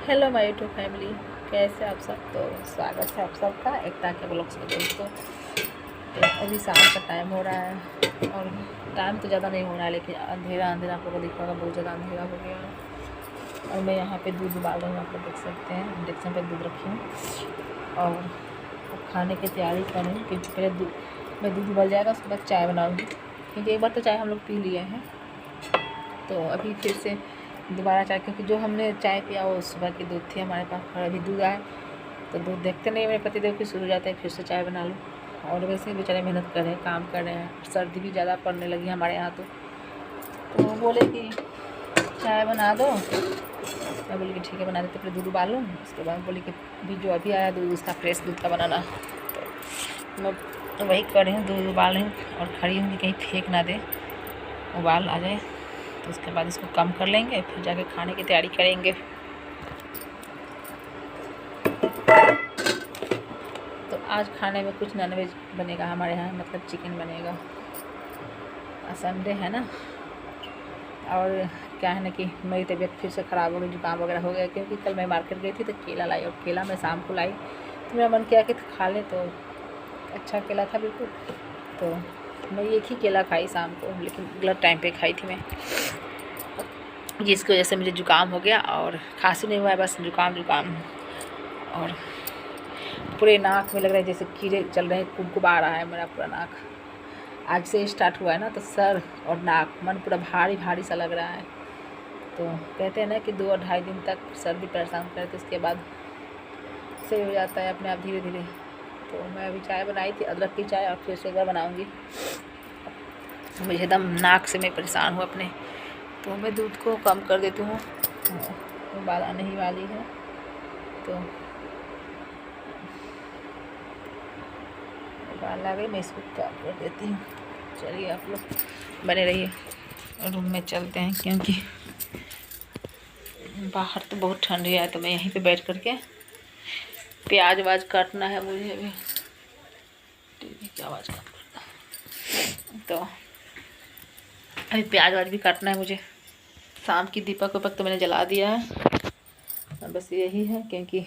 Hello my YouTube family, कैसे आप सब। तो स्वागत है आप सबका एकता के ब्लॉग्स में। दोस्तों, तो अभी शाम का टाइम हो रहा है और टाइम तो ज़्यादा नहीं हो रहा है, लेकिन अंधेरा अंधेरा आप लोगों को दिख रहा होगा, बहुत ज़्यादा अंधेरा हो गया है। और मैं यहाँ पे दूध उबाल रही हूँ, आप लोग देख सकते हैं। इंडक्शन पे दूध रखी हूँ और खाने की तैयारी कर रही हूँ, क्योंकि पहले मैं दूध उबल जाएगा उसके बाद चाय बनाऊँगी, क्योंकि एक बार तो चाय हम लोग पी लिए हैं। तो अभी फिर से दोबारा चाय, क्योंकि जो हमने चाय पिया वो सुबह की दूध थी हमारे पास, और अभी दूध आए तो दूध देखते नहीं मेरे पतिदेव की, शुरू हो जाते हैं फिर से चाय बना लूँ। और वैसे ही बेचारे मेहनत कर रहे हैं, काम कर रहे हैं। सर्दी भी ज़्यादा पड़ने लगी हमारे यहाँ तो वो बोले कि चाय बना दो। मैं बोली कि ठीक है बना देते, फिर दूध उबाल लूँ। उसके बाद बोली कि अभी जो अभी आया दूध उसका फ्रेश दूध का बनाना। तो मैं वही कर रही हूँ, दूध उबाल रही हूँ और खड़ी हूँ कि कहीं फेंक ना दे, उबाल आ जाए। तो उसके बाद इसको कम कर लेंगे, फिर जाके खाने की तैयारी करेंगे। तो आज खाने में कुछ नॉनवेज बनेगा हमारे यहाँ, मतलब चिकन बनेगा। संडे है ना, और क्या है ना कि मेरी तबीयत फिर से ख़राब हो गई, जुकाम वगैरह हो गया, क्योंकि कल मैं मार्केट गई थी तो केला लाई, और केला मैं शाम को लाई तो मेरा मन किया कि खा ले, तो अच्छा केला था बिल्कुल। तो मैं एक ही केला खाई शाम को, लेकिन गलत टाइम पे खाई थी मैं, जिसकी वजह से मुझे जुकाम हो गया। और खांसी नहीं हुआ है, बस जुकाम और पूरे नाक में लग रहा है जैसे कीड़े चल रहे हैं, कुबकुबा रहा है मेरा पूरा नाक। आज से स्टार्ट हुआ है ना, तो सर और नाक मन पूरा भारी भारी सा लग रहा है। तो कहते हैं ना कि 2 और 2.5 दिन तक सर्दी परेशान करे, तो उसके बाद सही हो जाता है अपने आप धीरे धीरे। तो मैं अभी चाय बनाई थी, अदरक की चाय, और फिर से एक बार बनाऊँगी। मुझे एकदम नाक से मैं परेशान हूँ अपने, तो मैं दूध को कम कर देती हूँ, उबाल आने ही वाली है। तो उबाल आ गई, मैं इसको कम कर देती हूँ। चलिए आप लोग बने रहिए, रूम में चलते हैं, क्योंकि बाहर तो बहुत ठंडी है। तो मैं यहीं पे बैठ करके प्याज वाज काटना है मुझे अभी। टीवी की आवाज़ कम करना। तो अभी प्याज वाज भी काटना है मुझे। शाम की दीपक विपक तो मैंने जला दिया है, बस यही है, क्योंकि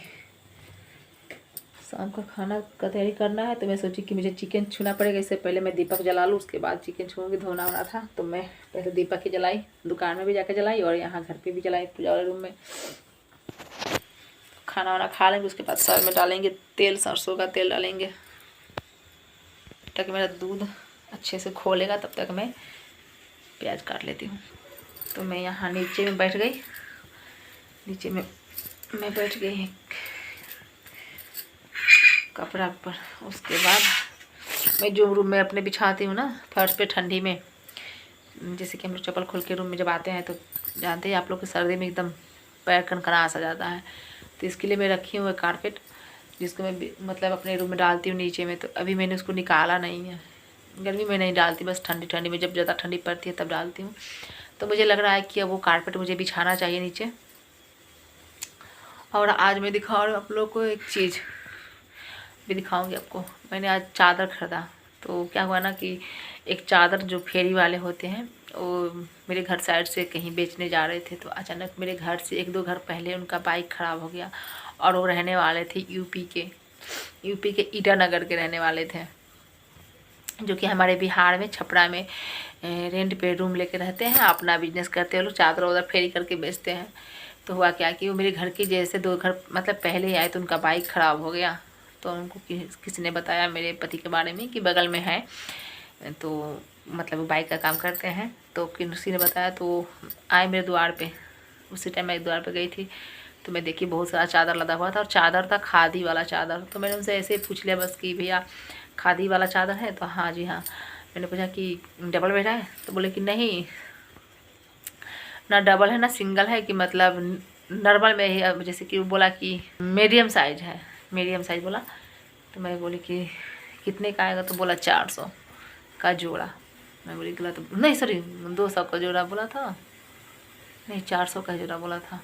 शाम का खाना का तैयारी करना है। तो मैं सोची कि मुझे चिकन छूना पड़ेगा, इससे पहले मैं दीपक जला लूँ, उसके बाद चिकन छूँगी। धोना होना था तो मैं पहले दीपक ही जलाई, दुकान में भी जाकर जलाई और यहाँ घर पे भी जलाई, पूजा वाले रूम में। खाना वाना खा लेंगे, उसके बाद सर में डालेंगे तेल, सरसों का तेल डालेंगे, ताकि मेरा दूध अच्छे से खोलेगा। तब तक मैं प्याज काट लेती हूँ। तो मैं यहाँ नीचे में बैठ गई, नीचे में मैं बैठ गई कपड़ा पर। उसके बाद मैं जो रूम में अपने बिछाती हूँ ना फर्श पे ठंडी में, जैसे कि हम लोग चप्पल खोल के रूम में जब आते हैं तो जानते हैं आप लोग कि सर्दी में एकदम पैर कनकना सा जाता है। तो इसके लिए मैं रखी हूँ कारपेट, जिसको मैं मतलब अपने रूम में डालती हूँ नीचे में। तो अभी मैंने उसको निकाला नहीं है, गर्मी में नहीं डालती, बस ठंडी ठंडी में, जब ज़्यादा ठंडी पड़ती है तब डालती हूँ। तो मुझे लग रहा है कि अब वो कारपेट मुझे बिछाना चाहिए नीचे। और आज मैं दिखा रही हूँ आप लोग को एक चीज़ भी दिखाऊंगी आपको। मैंने आज चादर खरीदा। तो क्या हुआ ना कि एक चादर जो फेरी वाले होते हैं वो मेरे घर साइड से कहीं बेचने जा रहे थे, तो अचानक मेरे घर से 1-2 घर पहले उनका बाइक ख़राब हो गया। और वो रहने वाले थे यूपी के ईटानगर के रहने वाले थे, जो कि हमारे बिहार में छपरा में रेंट पे रूम लेके रहते हैं, अपना बिजनेस करते हैं लोग, चादर उधर फेरी करके बेचते हैं। तो हुआ क्या कि वो मेरे घर के जैसे 2 घर मतलब पहले ही आए, तो उनका बाइक ख़राब हो गया। तो उनको किसी ने बताया मेरे पति के बारे में कि बगल में है, तो मतलब वो बाइक का काम करते हैं। तो किसी ने बताया, तो आए मेरे द्वार पे। उसी टाइम मैं द्वार पे गई थी, तो मैं देखी बहुत सारा चादर लदा हुआ था, और चादर था खादी वाला चादर। तो मैंने उनसे ऐसे ही पूछ लिया बस कि भैया खादी वाला चादर है? तो हाँ जी हाँ। मैंने पूछा कि डबल बेड है? तो बोले कि नहीं, ना डबल है ना सिंगल है, कि मतलब नॉर्मल में ही, जैसे कि वो बोला कि मीडियम साइज है, मीडियम साइज बोला। तो मैं बोली कि कितने का आएगा? तो बोला 400 का जोड़ा। मैं बोली गलत, नहीं सॉरी 200 का जोड़ा बोला था, नहीं 400 का जोड़ा बोला था,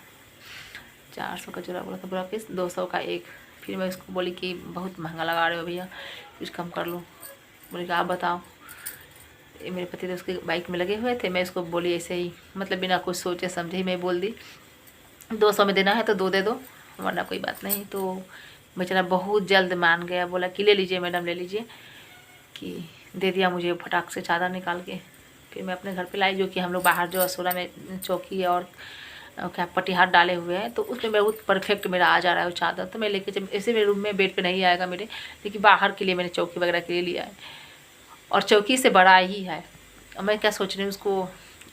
400 का जोड़ा बोला था। बोला कि 200 का एक। फिर मैं उसको बोली कि बहुत महंगा लगा रहे हो भैया, कुछ कम कर लो। बोले कि आप बताओ। ये मेरे पति तो उसके बाइक में लगे हुए थे, मैं इसको बोली ऐसे ही, मतलब बिना कुछ सोचे समझे ही मैं बोल दी। 200 में देना है तो 2 दे दो, वरना कोई बात नहीं। तो बेचारा बहुत जल्द मान गया, बोला कि ले लीजिए मैडम ले लीजिए, कि दे दिया मुझे फटाक से चादर निकाल के। फिर मैं अपने घर पे लाई, जो कि हम लोग बाहर जो असोरा में चौकी और क्या पटिहार डाले हुए हैं, तो उसमें बहुत परफेक्ट मेरा आ जा रहा है वो चादर। तो मैं लेके जब ऐसे मेरे रूम में बेड पे नहीं आएगा मेरे, लेकिन बाहर के लिए मैंने चौकी वगैरह के लिए लिया है, और चौकी से बड़ा ही है। और मैं क्या सोच रही हूँ, उसको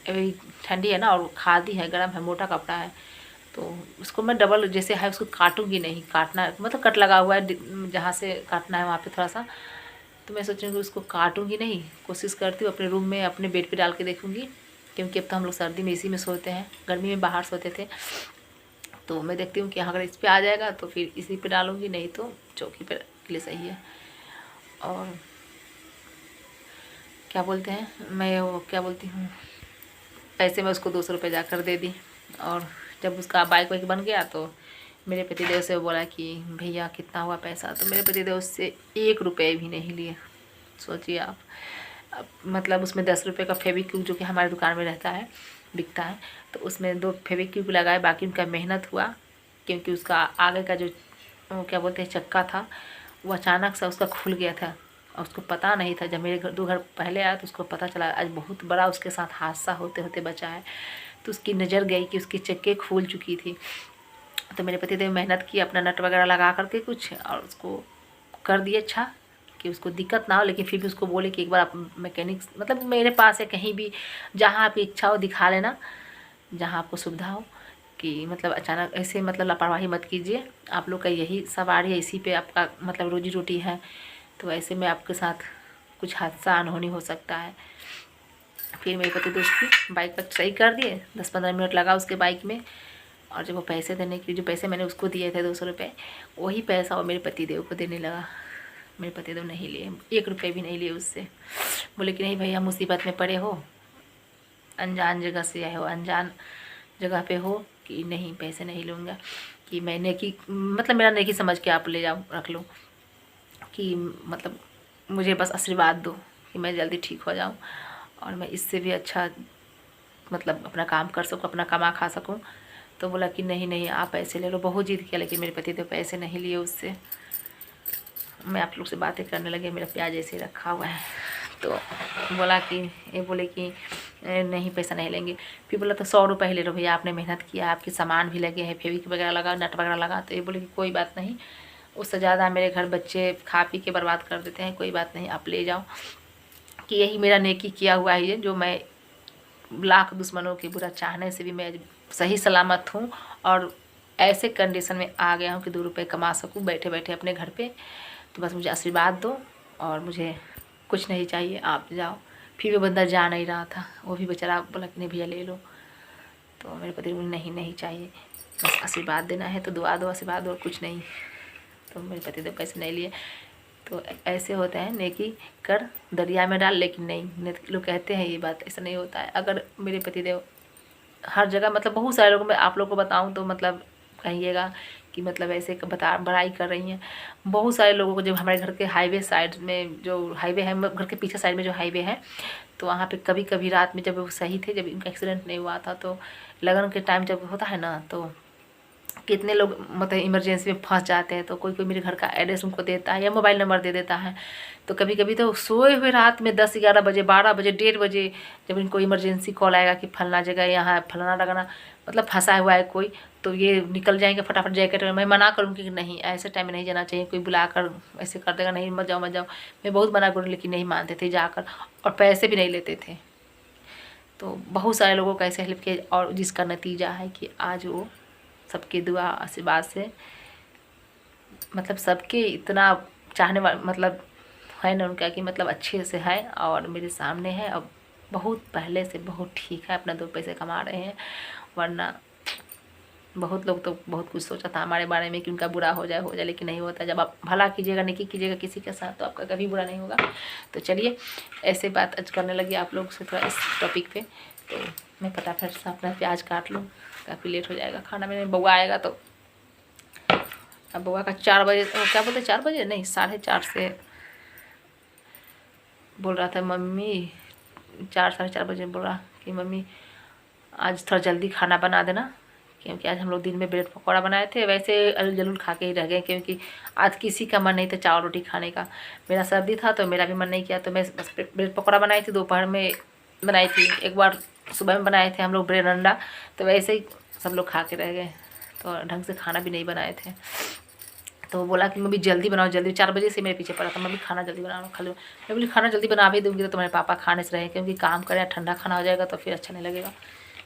अभी ठंडी है ना, और खादी है, गर्म है, मोटा कपड़ा है, तो उसको मैं डबल जैसे है उसको काटूंगी नहीं, काटना मतलब कट लगा हुआ है, जहाँ से काटना है वहाँ पे थोड़ा सा, तो मैं सोच रही हूँ कि उसको काटूंगी नहीं, कोशिश करती हूँ अपने रूम में अपने बेड पे डाल के देखूंगी, क्योंकि अब तो हम लोग सर्दी में इसी में सोते हैं, गर्मी में बाहर सोते थे। तो मैं देखती हूँ कि अगर इस पे आ जाएगा तो फिर इसी पे डालूंगी, नहीं तो चौकी पे के लिए सही है। और क्या बोलते हैं, मैं वो क्या बोलती हूँ, पैसे मैं उसको 200 रुपये जाकर दे दी। और जब उसका बाइक वाइक बन गया तो मेरे पतिदेव से बोला कि भैया कितना हुआ पैसा, तो मेरे पतिदेव उससे 1 रुपये भी नहीं लिए। सोचिए आप। अब मतलब उसमें 10 रुपये का फेविक्विक जो कि हमारे दुकान में रहता है, बिकता है, तो उसमें 2 फेविक्विक लगाए, बाकी उनका मेहनत हुआ, क्योंकि उसका आगे का जो क्या बोलते हैं चक्का था, वो अचानक से उसका खुल गया था, और उसको पता नहीं था। जब मेरे घर 2 घर पहले आया तो उसको पता चला आज बहुत बड़ा उसके साथ हादसा होते होते बचा है। तो उसकी नज़र गई कि उसकी चक्के खुल चुकी थी। तो मेरे पतिदेव मेहनत की, अपना नट वगैरह लगा करके कुछ, और उसको कर दिए अच्छा, कि उसको दिक्कत ना हो। लेकिन फिर भी उसको बोले कि एक बार आप मैकेनिक मतलब मेरे पास है, कहीं भी जहाँ आपकी इच्छा हो दिखा लेना, जहाँ आपको सुविधा हो, कि मतलब अचानक ऐसे मतलब लापरवाही मत कीजिए। आप लोग का यही सवारी है, इसी पे आपका मतलब रोजी रोटी है, तो ऐसे में आपके साथ कुछ हादसा अनहोनी हो सकता है। फिर मेरे पति तो उसकी बाइक का सही कर दिए, 10-15 मिनट लगा उसके बाइक में। और जब वो पैसे देने के लिए, जो पैसे मैंने उसको दिए थे 200 रुपये, वही पैसा वो मेरे पतिदेव को देने लगा। मेरे पतिदेव नहीं लिए, 1 रुपये भी नहीं लिए उससे। बोले कि नहीं भैया मुसीबत में पड़े हो, अनजान जगह से आए हो, अनजान जगह पे हो, कि नहीं पैसे नहीं लूँगा, कि मैं नेकी मतलब मेरा नेकी समझ के आप ले जाओ, रख लो, कि मतलब मुझे बस आशीर्वाद दो कि मैं जल्दी ठीक हो जाऊँ, और मैं इससे भी अच्छा मतलब अपना काम कर सकूँ, अपना कमा खा सकूँ। तो बोला कि नहीं नहीं आप पैसे ले लो। बहुत जिद किया, लेकिन मेरे पति तो पैसे नहीं लिए उससे। मैं आप लोग से बातें करने लगे, मेरा प्याज ऐसे ही रखा हुआ है, तो बोला कि ये बोले कि नहीं पैसा नहीं लेंगे। फिर बोला तो 100 रुपये ही ले लो भैया, आपने मेहनत किया, आपके सामान भी लगे हैं, फेविक वगैरह लगा, नट वगैरह लगा। तो ये बोले कि कोई बात नहीं, उससे ज़्यादा मेरे घर बच्चे खा पी के बर्बाद कर देते हैं, कोई बात नहीं आप ले जाओ, कि यही मेरा नेकी किया हुआ है, ये जो मैं लाख दुश्मनों के बुरा चाहने से भी मैं सही सलामत हूँ, और ऐसे कंडीशन में आ गया हूँ कि 2 रुपये कमा सकूँ बैठे बैठे अपने घर पे। तो बस मुझे आशीर्वाद दो, और मुझे कुछ नहीं चाहिए, आप जाओ। फिर वो बंदा जा नहीं रहा था, वो भी बेचारा बोला कि नहीं भैया ले लो। तो मेरे पति बोले नहीं नहीं चाहिए, बस आशीर्वाद देना है तो दुआ दो, आशीर्वाद दो, और कुछ नहीं। तो मेरे पति तो पैसे नहीं लिए। तो ऐसे होता है, नेकी कर दरिया में डाल, लेकिन नहीं, लोग कहते हैं ये बात, ऐसा नहीं होता है। अगर मेरे पतिदेव हर जगह मतलब बहुत सारे लोगों में आप लोगों को बताऊं तो मतलब कहिएगा कि मतलब ऐसे बड़ाई कर रही हैं। बहुत सारे लोगों को, जब हमारे घर के हाईवे साइड में जो हाईवे है, घर के पीछे साइड में जो हाईवे है, तो वहाँ पे कभी कभी रात में जब वो सही थे, जब इनका एक्सीडेंट नहीं हुआ था, तो लगन के टाइम जब होता है ना, तो कितने लोग मतलब इमरजेंसी में फंस जाते हैं। तो कोई कोई मेरे घर का एड्रेस उनको देता है या मोबाइल नंबर दे देता है। तो कभी कभी तो सोए हुए रात में 10-11 बजे, 12 बजे, 1:30 बजे, जब इनको इमरजेंसी कॉल आएगा कि फलना जगह यहाँ फलाना लगना मतलब फंसा हुआ है कोई, तो ये निकल जाएंगे फटाफट जैकेट में। मैं मना करूँगी कि नहीं ऐसे टाइम में नहीं जाना चाहिए, कोई बुलाकर ऐसे कर देगा, नहीं मत जाओ मत जाओ। मैं बहुत मना करूँ, लेकिन नहीं मानते थे जाकर, और पैसे भी नहीं लेते थे। तो बहुत सारे लोगों का ऐसे हेल्प किया, और जिसका नतीजा है कि आज वो सबके दुआ आशीर्वाद से मतलब सबके इतना चाहने वाला मतलब है ना उनका, कि मतलब अच्छे से है और मेरे सामने है। अब बहुत पहले से बहुत ठीक है, अपना 2 पैसे कमा रहे हैं। वरना बहुत लोग तो बहुत कुछ सोचा था हमारे बारे में कि उनका बुरा हो जाए, लेकिन नहीं होता। जब आप भला कीजिएगा, नेकी कीजिएगा किसी के साथ, तो आपका कभी बुरा नहीं होगा। तो चलिए ऐसे बात आज करने लगी आप लोग से थोड़ा इस टॉपिक पे। तो मैं फटाफट से अपना प्याज काट लूँ, काफ़ी लेट हो जाएगा खाना में। बउआ आएगा तो अब बउआ का 4 बजे, क्या बोलते 4 बजे नहीं 4:30 से बोल रहा था मम्मी, 4 साढ़े 4 बजे बोल रहा कि मम्मी आज थोड़ा जल्दी खाना बना देना, क्योंकि आज हम लोग दिन में ब्रेड पकौड़ा बनाए थे। वैसे अलूल जलूल खा के ही रह गए, क्योंकि आज किसी का मन नहीं था चावल रोटी खाने का। मेरा सर्दी था तो मेरा भी मन नहीं किया, तो मैं बस ब्रेड पकौड़ा बनाई थी। दोपहर में बनाई थी, एक बार सुबह में बनाए थे हम लोग ब्रेड अंडा, तो वैसे ही सब लोग खा के रह गए, तो ढंग से खाना भी नहीं बनाए थे। तो वो बोला कि मम्मी जल्दी बनाओ जल्दी, 4 बजे से मेरे पीछे पड़ा था, मम्मी खाना जल्दी बनाओ खा लो। मैं बोली खाना जल्दी बना भी दूँगी तो तुम्हारे पापा खाने से रहे, क्योंकि काम करें ठंडा खाना हो जाएगा तो फिर अच्छा नहीं लगेगा।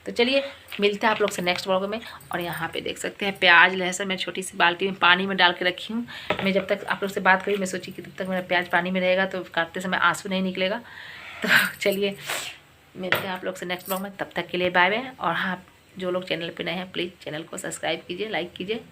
तो चलिए मिलते हैं आप लोग से नेक्स्ट ब्लॉग में। और यहाँ पे देख सकते हैं प्याज लहसुन मैं छोटी सी बाल्टी में पानी में डाल के रखी हूँ। मैं जब तक आप लोग से बात करी मैं सोची कि तब तक मेरा प्याज पानी में रहेगा तो काटते समय आंसू नहीं निकलेगा। तो चलिए मिलते हैं आप लोग से नेक्स्ट ब्लॉग में, तब तक के लिए बाय बाय। और हाँ, जो लोग चैनल पे नए हैं प्लीज़ चैनल को सब्सक्राइब कीजिए, लाइक कीजिए।